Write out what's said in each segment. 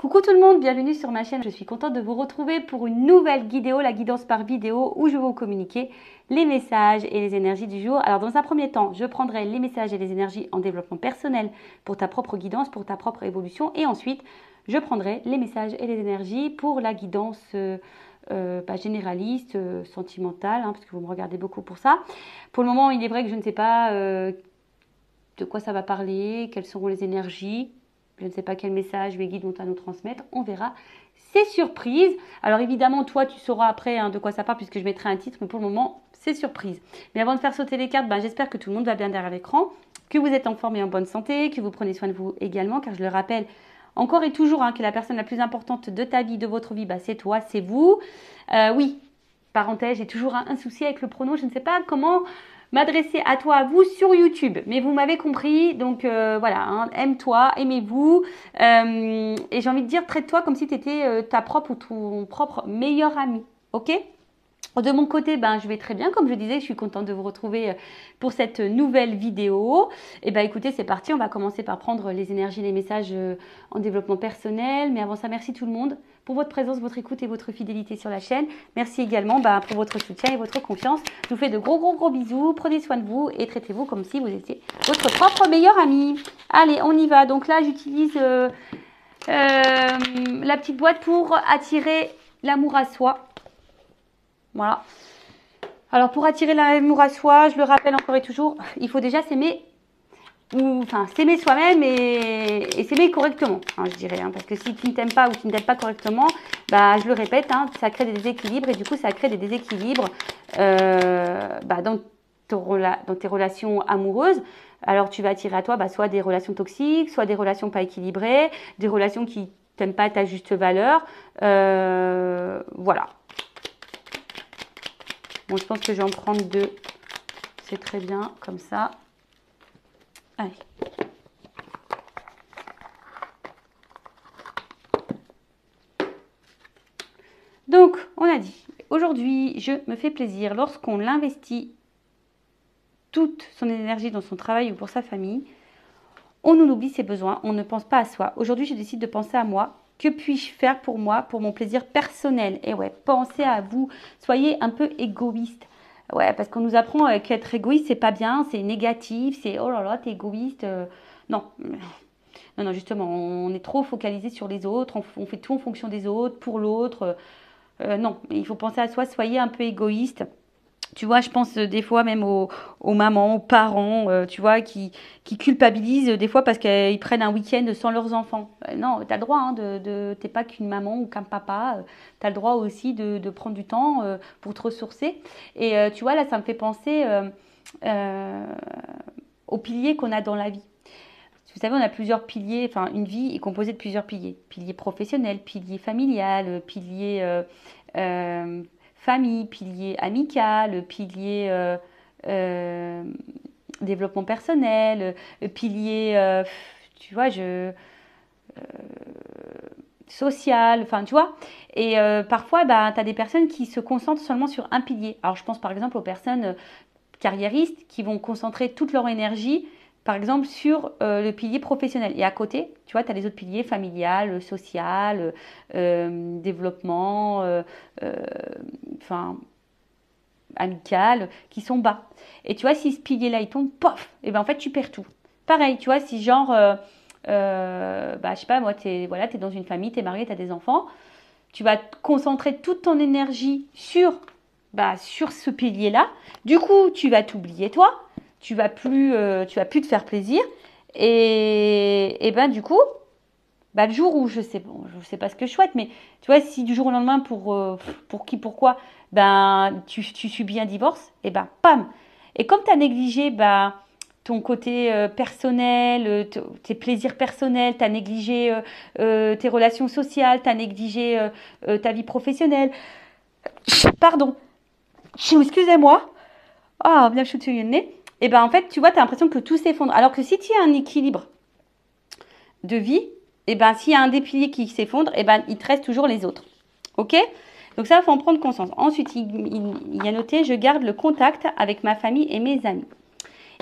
Coucou tout le monde, bienvenue sur ma chaîne. Je suis contente de vous retrouver pour une nouvelle vidéo, la guidance par vidéo, où je vais vous communiquer les messages et les énergies du jour. Alors dans un premier temps, je prendrai les messages et les énergies en développement personnel pour ta propre guidance, pour ta propre évolution. Et ensuite, je prendrai les messages et les énergies pour la guidance généraliste, sentimentale, parce que vous me regardez beaucoup pour ça. Pour le moment, il est vrai que je ne sais pas de quoi ça va parler, quelles seront les énergies. Je ne sais pas quel message mes guides vont à nous transmettre. On verra. C'est surprise. Alors évidemment, toi, tu sauras après de quoi ça parle puisque je mettrai un titre. Mais pour le moment, c'est surprise. Mais avant de faire sauter les cartes, j'espère que tout le monde va bien derrière l'écran, que vous êtes en forme et en bonne santé, que vous prenez soin de vous également. Car je le rappelle encore et toujours que la personne la plus importante de ta vie, de votre vie, c'est toi, c'est vous. Oui, parenthèse, j'ai toujours un souci avec le pronom. Je ne sais pas comment m'adresser à toi, à vous sur YouTube. Mais vous m'avez compris, donc voilà, aime-toi, aimez-vous. Et j'ai envie de dire, traite-toi comme si tu étais ta propre ou ton propre meilleur ami, ok ? De mon côté, je vais très bien. Comme je disais, je suis contente de vous retrouver pour cette nouvelle vidéo. Et écoutez, c'est parti. On va commencer par prendre les énergies, les messages en développement personnel. Mais avant ça, merci tout le monde pour votre présence, votre écoute et votre fidélité sur la chaîne. Merci également pour votre soutien et votre confiance. Je vous fais de gros bisous. Prenez soin de vous et traitez-vous comme si vous étiez votre propre meilleur ami. Allez, on y va. Donc là, j'utilise la petite boîte pour attirer l'amour à soi. Voilà. Alors, pour attirer l'amour à soi, je le rappelle encore et toujours, il faut déjà s'aimer, s'aimer soi-même et s'aimer correctement, je dirais. Parce que si tu ne t'aimes pas ou tu ne t'aimes pas correctement, je le répète, ça crée des déséquilibres et du coup, ça crée des déséquilibres dans tes relations amoureuses. Alors, tu vas attirer à toi soit des relations toxiques, soit des relations pas équilibrées, des relations qui t'aiment pas à ta juste valeur. Voilà. Bon, je pense que je vais en prendre 2. C'est très bien, comme ça. Allez. Donc, on a dit, aujourd'hui, je me fais plaisir lorsqu'on l'investit toute son énergie dans son travail ou pour sa famille. On en oublie ses besoins, on ne pense pas à soi. Aujourd'hui, je décide de penser à moi. Que puis-je faire pour moi, pour mon plaisir personnel? Et ouais, pensez à vous. Soyez un peu égoïste. Ouais, parce qu'on nous apprend qu'être égoïste, c'est pas bien, c'est négatif, c'est oh là là, t'es égoïste. Non. Non, justement, on est trop focalisé sur les autres, on fait tout en fonction des autres, pour l'autre. Non, il faut penser à soi, soyez un peu égoïste. Tu vois, je pense des fois même aux mamans, aux parents, tu vois, qui culpabilisent des fois parce qu'ils prennent un week-end sans leurs enfants. Non, tu as le droit, t'es pas qu'une maman ou qu'un papa. Tu as le droit aussi de prendre du temps pour te ressourcer. Et tu vois, là, ça me fait penser aux piliers qu'on a dans la vie. Vous savez, on a plusieurs piliers, une vie est composée de plusieurs piliers. Pilier professionnel, pilier familial, pilier famille, pilier amical, pilier développement personnel, pilier, tu vois, social, tu vois. Et parfois, tu as des personnes qui se concentrent seulement sur un pilier. Alors, je pense par exemple aux personnes carriéristes qui vont concentrer toute leur énergie par exemple, sur le pilier professionnel. Et à côté, tu vois, tu as les autres piliers, familial, social, développement, amical, qui sont bas. Et tu vois, si ce pilier-là, il tombe, pof, et en fait, tu perds tout. Pareil, tu vois, si genre, je sais pas, moi, t'es dans une famille, t'es marié, t'as des enfants, tu vas te concentrer toute ton énergie sur ce pilier-là. Du coup, tu vas t'oublier, toi. Tu vas plus te faire plaisir et du coup le jour où je sais pas ce que je souhaite, mais tu vois, si du jour au lendemain pourquoi tu subis un divorce, pam, et comme tu as négligé ton côté personnel, tes plaisirs personnels, tu as négligé tes relations sociales, tu as négligé ta vie professionnelle, pardon, excusez-moi, bien je suis le nez. Et en fait, tu vois, tu as l'impression que tout s'effondre. Alors que si tu as un équilibre de vie, s'il y a un des piliers qui s'effondre, il te reste toujours les autres. Ok? Donc ça, il faut en prendre conscience. Ensuite, il y a noté, je garde le contact avec ma famille et mes amis.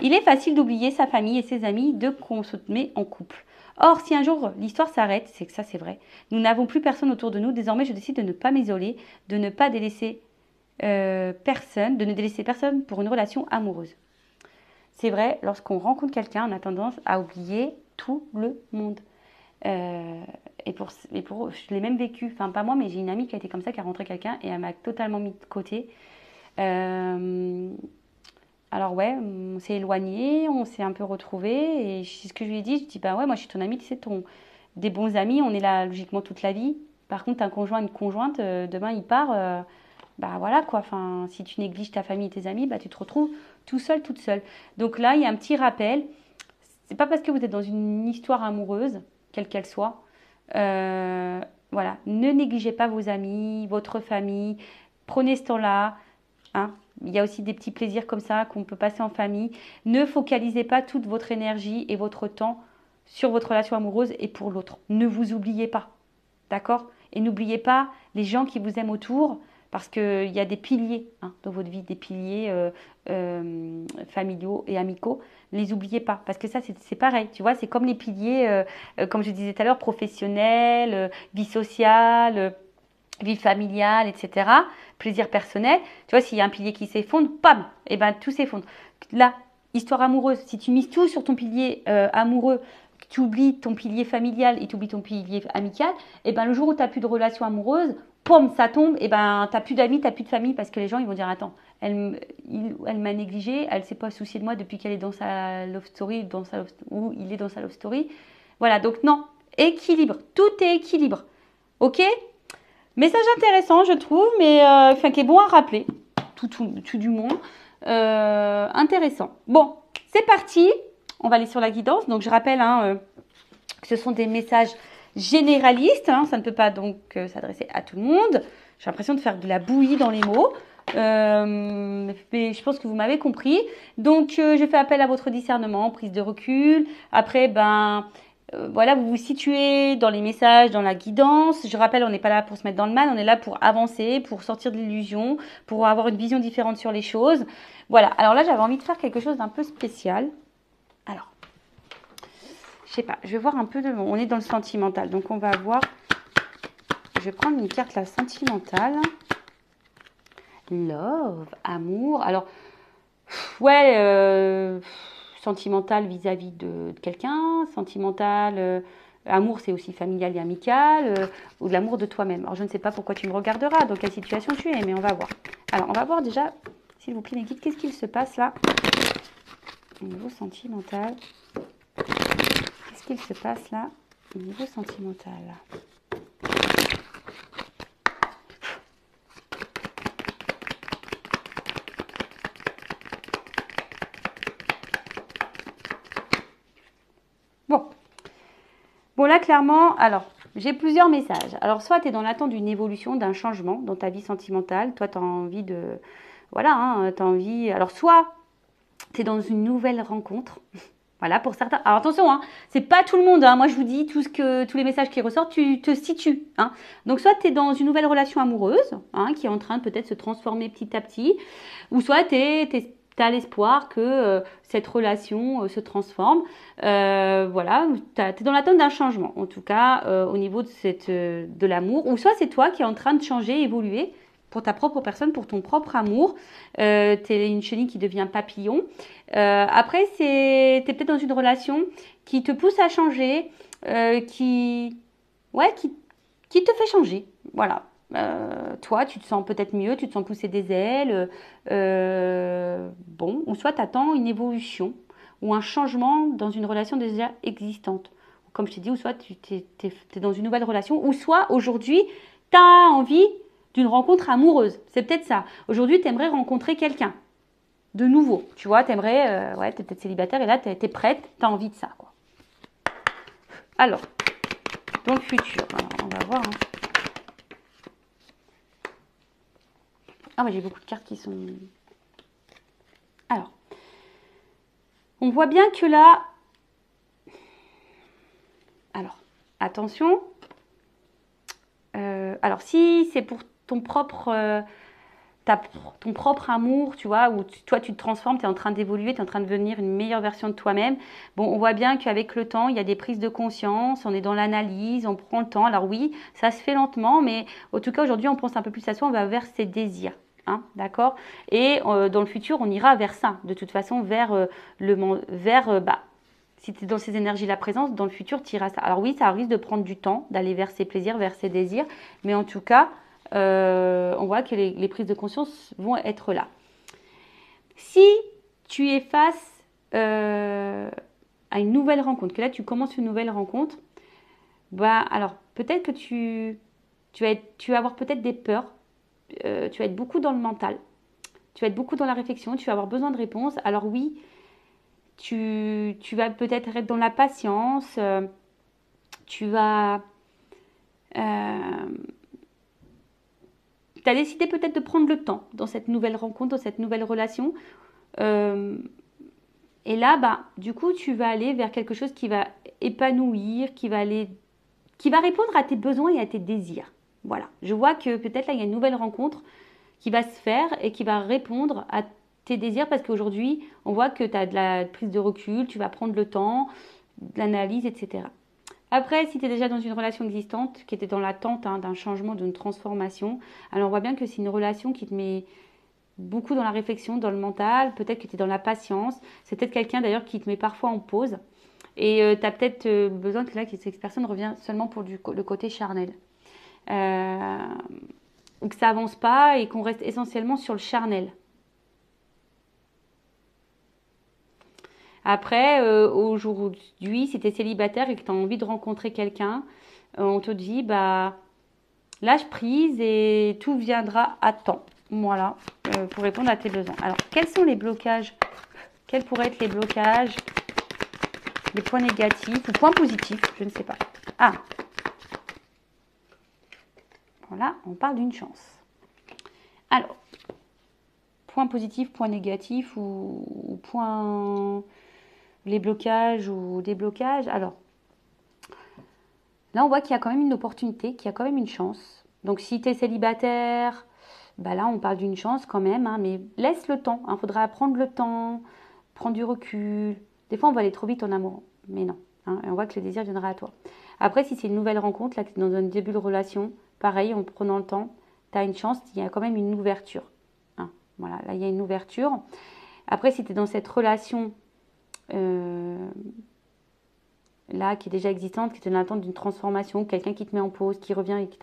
Il est facile d'oublier sa famille et ses amis de qu'on se met en couple. Or, si un jour l'histoire s'arrête, c'est que ça c'est vrai, nous n'avons plus personne autour de nous, désormais je décide de ne pas m'isoler, de ne pas délaisser personne, de ne délaisser personne pour une relation amoureuse. C'est vrai, lorsqu'on rencontre quelqu'un, on a tendance à oublier tout le monde. Et pour je l'ai même vécu, enfin pas moi, mais j'ai une amie qui a été comme ça, qui a rencontré quelqu'un et elle m'a totalement mis de côté. Euh, alors ouais, on s'est éloigné, on s'est un peu retrouvés et c'est ce que je lui ai dit, je dis bah ouais, moi je suis ton amie, tu sais, des bons amis, on est là logiquement toute la vie. Par contre, un conjoint, une conjointe, demain il part, bah voilà quoi, enfin si tu négliges ta famille et tes amis, bah tu te retrouves tout seul, toute seule. Donc là, il y a un petit rappel, c'est pas parce que vous êtes dans une histoire amoureuse, quelle qu'elle soit, euh, voilà, ne négligez pas vos amis, votre famille, prenez ce temps-là, hein. Il y a aussi des petits plaisirs comme ça qu'on peut passer en famille. Ne focalisez pas toute votre énergie et votre temps sur votre relation amoureuse et pour l'autre. Ne vous oubliez pas, d'accord? Et n'oubliez pas les gens qui vous aiment autour, parce qu'il y a des piliers dans votre vie, des piliers familiaux et amicaux. Ne les oubliez pas, parce que ça, c'est pareil, tu vois, c'est comme les piliers, comme je disais tout à l'heure, professionnels, vie sociale, vie familiale, etc. Plaisir personnel. Tu vois, s'il y a un pilier qui s'effondre, pam, et ben tout s'effondre. Là, histoire amoureuse, si tu mises tout sur ton pilier amoureux, tu oublies ton pilier familial et tu oublies ton pilier amical, et ben le jour où tu n'as plus de relation amoureuse, pom, ça tombe, et ben tu n'as plus d'amis, tu n'as plus de famille, parce que les gens ils vont dire attends, elle m'a négligée, elle ne s'est pas souciée de moi depuis qu'elle est dans sa love story, ou il est dans sa love story. Voilà, donc non, équilibre, tout est équilibre. Ok? Message intéressant, je trouve, mais enfin, qui est bon à rappeler, tout du moins. Intéressant. Bon, c'est parti. On va aller sur la guidance. Donc, je rappelle que ce sont des messages généralistes. Ça ne peut pas donc s'adresser à tout le monde. J'ai l'impression de faire de la bouillie dans les mots. Mais je pense que vous m'avez compris. Donc, je fais appel à votre discernement, prise de recul. Après, voilà, vous vous situez dans les messages, dans la guidance. Je rappelle, on n'est pas là pour se mettre dans le mal, on est là pour avancer, pour sortir de l'illusion, pour avoir une vision différente sur les choses. Voilà, alors là, j'avais envie de faire quelque chose d'un peu spécial. Alors, je sais pas, je vais voir un peu on est dans le sentimental, donc on va voir. Je vais prendre une carte, la sentimentale. Love, amour. Alors, ouais, sentimental vis-à-vis de quelqu'un, sentimental, amour c'est aussi familial et amical, ou de l'amour de toi-même. Alors je ne sais pas pourquoi tu me regarderas, dans quelle situation tu es, mais on va voir. Alors on va voir déjà, s'il vous plaît mes guides, qu'est-ce qu'il se passe là au niveau sentimental? Qu'est-ce qu'il se passe là au niveau sentimental? Bon, là, clairement, alors, j'ai plusieurs messages. Alors, soit tu es dans l'attente d'une évolution, d'un changement dans ta vie sentimentale. Toi, tu as envie de... Voilà, tu as envie... Alors, soit tu es dans une nouvelle rencontre. Voilà, pour certains. Alors, attention, c'est pas tout le monde. Moi, je vous dis, tous les messages qui ressortent, tu te situes. Donc, soit tu es dans une nouvelle relation amoureuse, qui est en train de peut-être se transformer petit à petit. Ou soit tu as l'espoir que cette relation se transforme. Voilà, tu es dans l'attente d'un changement, en tout cas au niveau de l'amour. Ou soit c'est toi qui es en train de changer, évoluer pour ta propre personne, pour ton propre amour. Tu es une chenille qui devient papillon. Après, tu es peut-être dans une relation qui te pousse à changer, qui te fait changer. Voilà. Toi, tu te sens peut-être mieux, tu te sens pousser des ailes. Bon, ou soit tu attends une évolution ou un changement dans une relation déjà existante. Comme je t'ai dit, ou soit tu es dans une nouvelle relation, ou soit aujourd'hui, tu as envie d'une rencontre amoureuse. C'est peut-être ça. Aujourd'hui, tu aimerais rencontrer quelqu'un de nouveau. Tu vois, tu aimerais, tu es peut-être célibataire et là, tu es prête, tu as envie de ça, quoi. Alors, dans le futur, alors, on va voir. Ah, mais j'ai beaucoup de cartes qui sont... Alors, on voit bien que là... Alors, attention. Alors, si c'est pour ton propre... ton propre amour, tu vois, où toi tu te transformes, tu es en train d'évoluer, tu es en train de devenir une meilleure version de toi-même. Bon, on voit bien qu'avec le temps, il y a des prises de conscience, on est dans l'analyse, on prend le temps. Alors oui, ça se fait lentement, mais en tout cas aujourd'hui, on pense un peu plus à soi, on va vers ses désirs. Hein, d'accord. Et dans le futur, on ira vers ça, de toute façon, vers si tu es dans ces énergies la présence, dans le futur, tu iras ça. Alors oui, ça risque de prendre du temps, d'aller vers ses plaisirs, vers ses désirs, mais en tout cas, on voit que les prises de conscience vont être là. Si tu es face à une nouvelle rencontre, que là tu commences une nouvelle rencontre, bah alors peut-être que tu vas avoir peut-être des peurs, tu vas être beaucoup dans le mental, tu vas être beaucoup dans la réflexion, tu vas avoir besoin de réponses. Alors oui, tu vas peut-être être dans la patience, tu vas... tu as décidé peut-être de prendre le temps dans cette nouvelle rencontre, dans cette nouvelle relation. Et là, bah, du coup, tu vas aller vers quelque chose qui va épanouir, qui va répondre à tes besoins et à tes désirs. Voilà. Je vois que peut-être là, il y a une nouvelle rencontre qui va se faire et qui va répondre à tes désirs parce qu'aujourd'hui, on voit que tu as de la prise de recul, tu vas prendre le temps, de l'analyse, etc. Après, si tu es déjà dans une relation existante, qui était dans l'attente d'un changement, d'une transformation, alors on voit bien que c'est une relation qui te met beaucoup dans la réflexion, dans le mental, peut-être que tu es dans la patience, c'est peut-être quelqu'un d'ailleurs qui te met parfois en pause, et tu as peut-être besoin que là, que cette personne revienne seulement pour le côté charnel. Ou que ça avance pas et qu'on reste essentiellement sur le charnel. Après, aujourd'hui, si tu es célibataire et que tu as envie de rencontrer quelqu'un, on te dit, bah, lâche prise et tout viendra à temps. Voilà, pour répondre à tes besoins. Alors, quels sont les blocages? Quels pourraient être les blocages? Les points négatifs ou points positifs? Je ne sais pas. Ah, voilà, on parle d'une chance. Alors, points positifs, points négatifs ou points... les blocages ou déblocages. Alors, là, on voit qu'il y a quand même une opportunité, qu'il y a quand même une chance. Donc, si tu es célibataire, bah là, on parle d'une chance quand même, hein, mais laisse le temps. Il faudra prendre le temps, prendre du recul. Des fois, on va aller trop vite en amour, mais non. Hein, et on voit que le désir viendra à toi. Après, si c'est une nouvelle rencontre, là, tu es dans un début de relation, pareil, en prenant le temps, tu as une chance, il y a quand même une ouverture. Hein, voilà, là, il y a une ouverture. Après, si tu es dans cette relation là, qui est déjà existante, qui est dans l'attente d'une transformation, quelqu'un qui te met en pause, qui revient et qui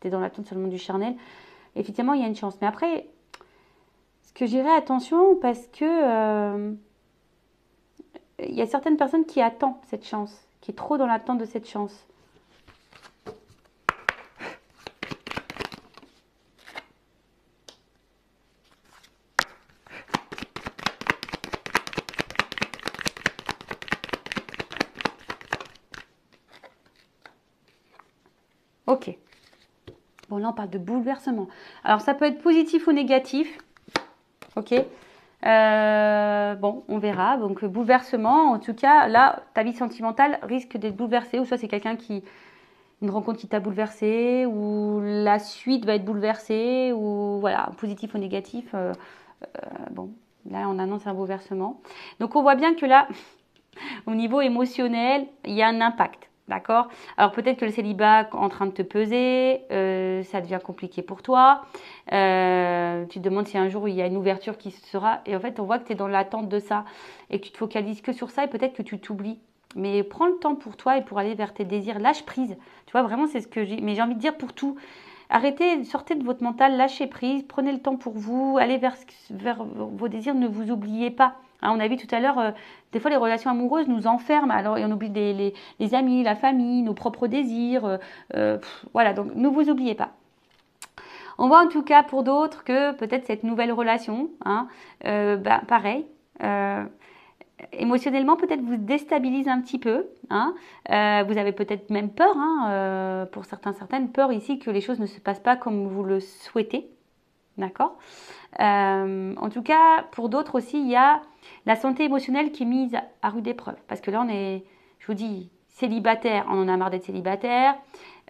t'es dans l'attente seulement du charnel, effectivement, il y a une chance. Mais après, ce que j'irais attention, parce que il y a certaines personnes qui attendent cette chance, qui est trop dans l'attente de cette chance. Ok. Bon, là, on parle de bouleversement. Alors, ça peut être positif ou négatif. Ok. Bon, on verra. Donc, bouleversement, en tout cas, là, ta vie sentimentale risque d'être bouleversée. Ou soit c'est quelqu'un une rencontre qui t'a bouleversée, ou la suite va être bouleversée, ou voilà, positif ou négatif. Bon, là, on annonce un bouleversement. Donc, on voit bien que là, au niveau émotionnel, il y a un impact. D'accord? Alors peut-être que le célibat est en train de te peser, ça devient compliqué pour toi. Tu te demandes si un jour il y a une ouverture qui sera. Et en fait, on voit que tu es dans l'attente de ça et que tu te focalises que sur ça et peut-être que tu t'oublies. Mais prends le temps pour toi et pour aller vers tes désirs. Lâche prise. Tu vois, vraiment, c'est ce que j'ai. Mais j'ai envie de dire pour tout. Arrêtez, sortez de votre mental, lâchez prise, prenez le temps pour vous, allez vers vos désirs, ne vous oubliez pas. Hein, on a vu tout à l'heure, des fois les relations amoureuses nous enferment, alors et on oublie les amis, la famille, nos propres désirs. Voilà, donc ne vous oubliez pas. On voit en tout cas pour d'autres que peut-être cette nouvelle relation, hein, pareil, émotionnellement peut-être vous déstabilise un petit peu. Hein, vous avez peut-être même peur, hein, pour certaines peur ici que les choses ne se passent pas comme vous le souhaitez. D'accord. En tout cas, pour d'autres aussi, il y a la santé émotionnelle qui est mise à rude épreuve. Parce que là, je vous dis, célibataire, on en a marre d'être célibataire.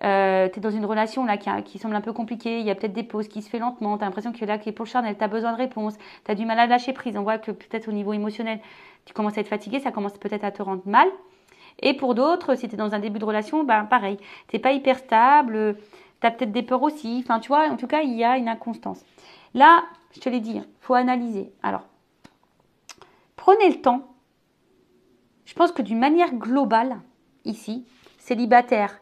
Tu es dans une relation là qui semble un peu compliquée, il y a peut-être des pauses qui se fait lentement, tu as l'impression que là, pour le charnel, tu as besoin de réponses, tu as du mal à lâcher prise, on voit que peut-être au niveau émotionnel, tu commences à être fatigué, ça commence peut-être à te rendre mal. Et pour d'autres, si tu es dans un début de relation, ben pareil, tu n'es pas hyper stable, tu as peut-être des peurs aussi, enfin tu vois, en tout cas, il y a une inconstance. Là, je te l'ai dit, il faut analyser. Alors, prenez le temps. Je pense que d'une manière globale, ici, célibataire,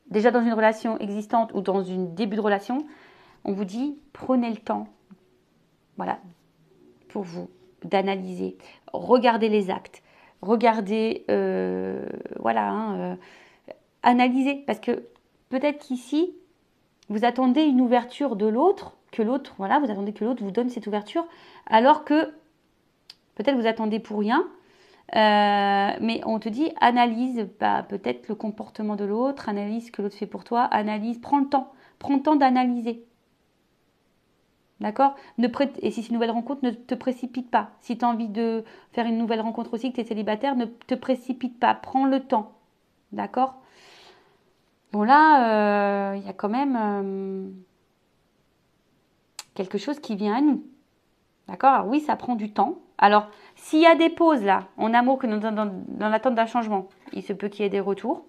déjà dans une relation existante ou dans un début de relation, on vous dit, prenez le temps, voilà, pour vous, d'analyser, regardez les actes, regardez, voilà, analysez, parce que peut-être qu'ici, vous attendez une ouverture de l'autre, que l'autre, voilà, vous attendez que l'autre vous donne cette ouverture, alors que peut-être vous attendez pour rien, mais on te dit, analyse peut-être le comportement de l'autre, analyse ce que l'autre fait pour toi, analyse, prends le temps d'analyser. D'accord? Et si c'est une nouvelle rencontre, ne te précipite pas. Si tu as envie de faire une nouvelle rencontre aussi, que tu es célibataire, ne te précipite pas, prends le temps. D'accord? Bon là, il y a quand même quelque chose qui vient à nous. D'accord? Alors oui, ça prend du temps. Alors, s'il y a des pauses là, en amour, que dans l'attente d'un changement, il se peut qu'il y ait des retours.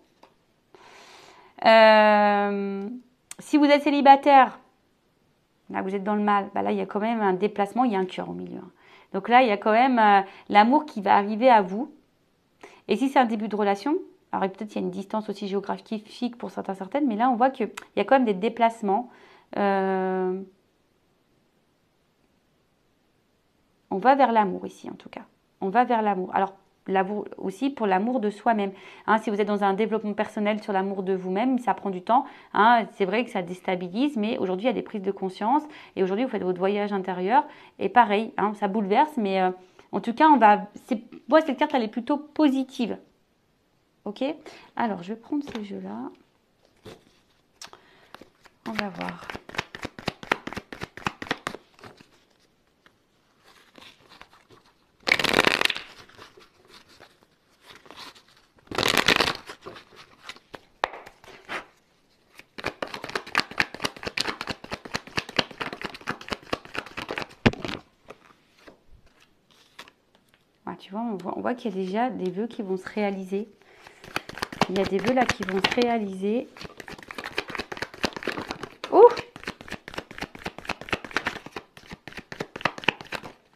Si vous êtes célibataire, là vous êtes dans le mal, là il y a quand même un déplacement, il y a un cœur au milieu. Donc là, il y a quand même l'amour qui va arriver à vous. Et si c'est un début de relation, alors peut-être qu'il y a une distance aussi géographique pour certaines, mais là on voit qu'il y a quand même des déplacements. On va vers l'amour ici, en tout cas. On va vers l'amour. Alors, l'amour aussi pour l'amour de soi-même. Hein, si vous êtes dans un développement personnel sur l'amour de vous-même, ça prend du temps. Hein, c'est vrai que ça déstabilise, mais aujourd'hui, il y a des prises de conscience. Et aujourd'hui, vous faites votre voyage intérieur. Et pareil, hein, ça bouleverse, mais en tout cas, moi, cette carte, elle est plutôt positive. Ok? Alors, je vais prendre ce jeu-là. On va voir. Tu vois, on voit qu'il y a déjà des vœux qui vont se réaliser. Il y a des vœux là qui vont se réaliser. Oh!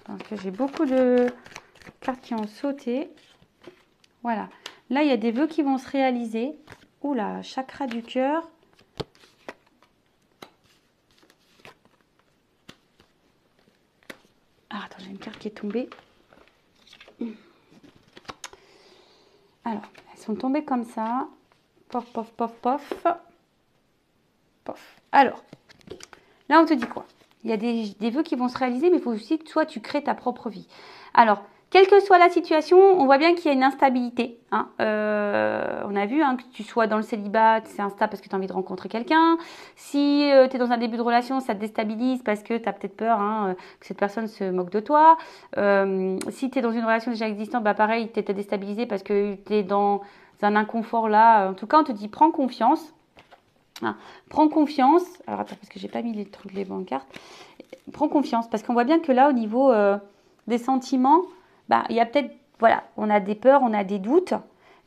Parce que j'ai beaucoup de cartes qui ont sauté. Voilà. Là, il y a des vœux qui vont se réaliser. Oula, chakra du cœur. Ah, attends, j'ai une carte qui est tombée. Alors, elles sont tombées comme ça. Pof, pof, pof, pof. Pof. Alors, là, on te dit quoi? Il y a des vœux qui vont se réaliser, mais il faut aussi que toi, tu crées ta propre vie. Alors, quelle que soit la situation, on voit bien qu'il y a une instabilité. Hein. On a vu que tu sois dans le célibat, c'est instable parce que tu as envie de rencontrer quelqu'un. Si tu es dans un début de relation, ça te déstabilise parce que tu as peut-être peur que cette personne se moque de toi. Si tu es dans une relation déjà existante, pareil, tu es déstabilisé parce que tu es dans un inconfort là. En tout cas, on te dit prends confiance. Hein. Prends confiance. Alors attends, parce que j'ai pas mis les bonnes cartes. Prends confiance parce qu'on voit bien que là, au niveau des sentiments, il y a peut-être, voilà, on a des peurs, on a des doutes,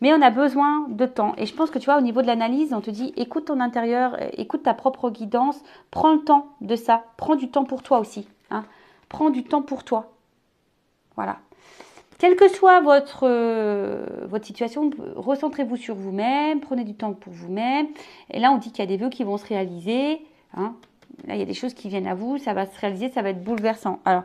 mais on a besoin de temps. Et je pense que tu vois, au niveau de l'analyse, on te dit, écoute ton intérieur, écoute ta propre guidance, prends le temps de ça, prends du temps pour toi aussi. Hein. Prends du temps pour toi. Voilà. Quelle que soit votre situation, recentrez-vous sur vous-même, prenez du temps pour vous-même. Et là, on dit qu'il y a des vœux qui vont se réaliser. Hein. Là, il y a des choses qui viennent à vous, ça va se réaliser, ça va être bouleversant. Alors,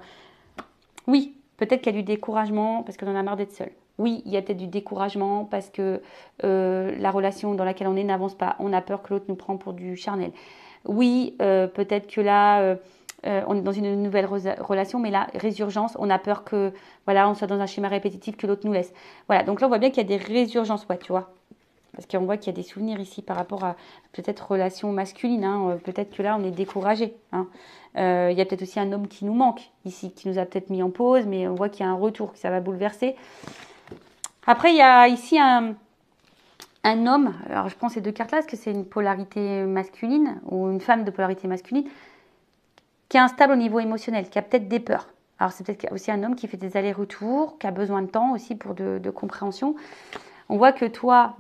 oui, peut-être qu'il y a du découragement parce qu'on en a marre d'être seul. Oui, il y a peut-être du découragement parce que la relation dans laquelle on est n'avance pas. On a peur que l'autre nous prenne pour du charnel. Oui, peut-être que là, on est dans une nouvelle relation, mais là, résurgence, on a peur que, voilà, on soit dans un schéma répétitif, que l'autre nous laisse. Voilà, donc là, on voit bien qu'il y a des résurgences, ouais, tu vois. Parce qu'on voit qu'il y a des souvenirs ici par rapport à peut-être relation masculine. Hein, peut-être que là, on est découragé. Hein. Il y a peut-être aussi un homme qui nous manque ici, qui nous a peut-être mis en pause, mais on voit qu'il y a un retour, que ça va bouleverser. Après, il y a ici un homme, alors je prends ces deux cartes-là, parce que c'est une polarité masculine, ou une femme de polarité masculine, qui est instable au niveau émotionnel, qui a peut-être des peurs. Alors c'est peut-être aussi un homme qui fait des allers-retours, qui a besoin de temps aussi pour de compréhension. On voit que toi,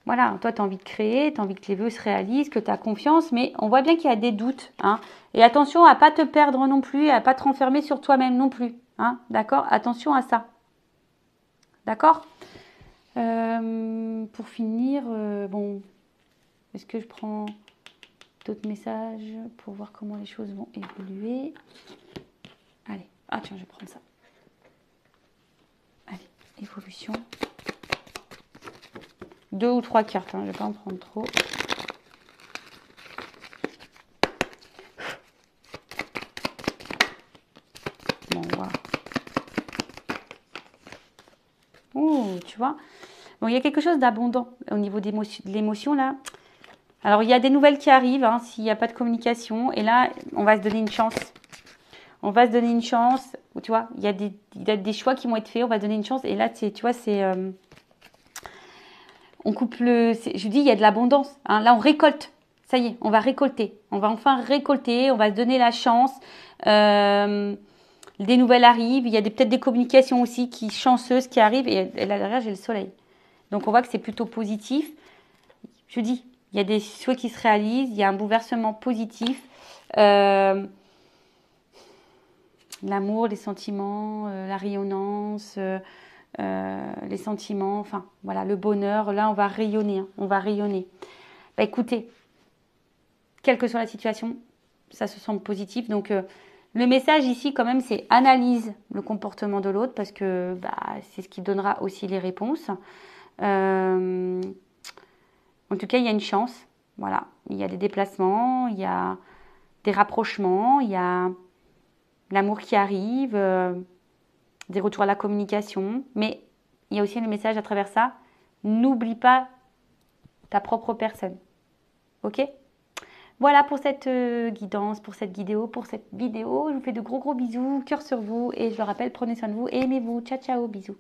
voilà, toi tu as envie de créer, tu as envie que les vœux se réalisent, que tu as confiance, mais on voit bien qu'il y a des doutes. Hein. Et attention à ne pas te perdre non plus, à ne pas te renfermer sur toi-même non plus. Hein, d'accord? Attention à ça. D'accord? Pour finir, bon, est-ce que je prends d'autres messages pour voir comment les choses vont évoluer? Allez, ah tiens, je vais prendre ça. Allez, évolution. 2 ou 3 cartes, hein, je ne vais pas en prendre trop. Bon, voilà. Ouh, tu vois. Bon, il y a quelque chose d'abondant au niveau de l'émotion, là. Alors, il y a des nouvelles qui arrivent, hein, s'il n'y a pas de communication. Et là, on va se donner une chance. On va se donner une chance. Tu vois, il y a des choix qui vont être faits. On va se donner une chance. Et là, tu vois, c'est... on coupe le... Je vous dis, il y a de l'abondance. Hein. Là, on récolte. Ça y est, on va récolter. On va enfin récolter. On va se donner la chance. Des nouvelles arrivent. Il y a peut-être des communications aussi chanceuses qui arrivent. Et là, derrière, j'ai le soleil. Donc, on voit que c'est plutôt positif. Je dis, il y a des souhaits qui se réalisent. Il y a un bouleversement positif. L'amour, les sentiments, la rayonnance, les sentiments, enfin, voilà, le bonheur. Là, on va rayonner. Hein, on va rayonner. Bah, écoutez, quelle que soit la situation, ça se semble positif. Donc, le message ici, quand même, c'est analyse le comportement de l'autre parce que c'est ce qui donnera aussi les réponses. En tout cas, il y a une chance. Voilà. Il y a des déplacements, il y a des rapprochements, il y a l'amour qui arrive, des retours à la communication. Mais il y a aussi le message à travers ça. N'oublie pas ta propre personne. Ok ? Voilà pour cette guidance, pour cette vidéo, Je vous fais de gros bisous, cœur sur vous. Et je le rappelle, prenez soin de vous et aimez-vous. Ciao, ciao, bisous.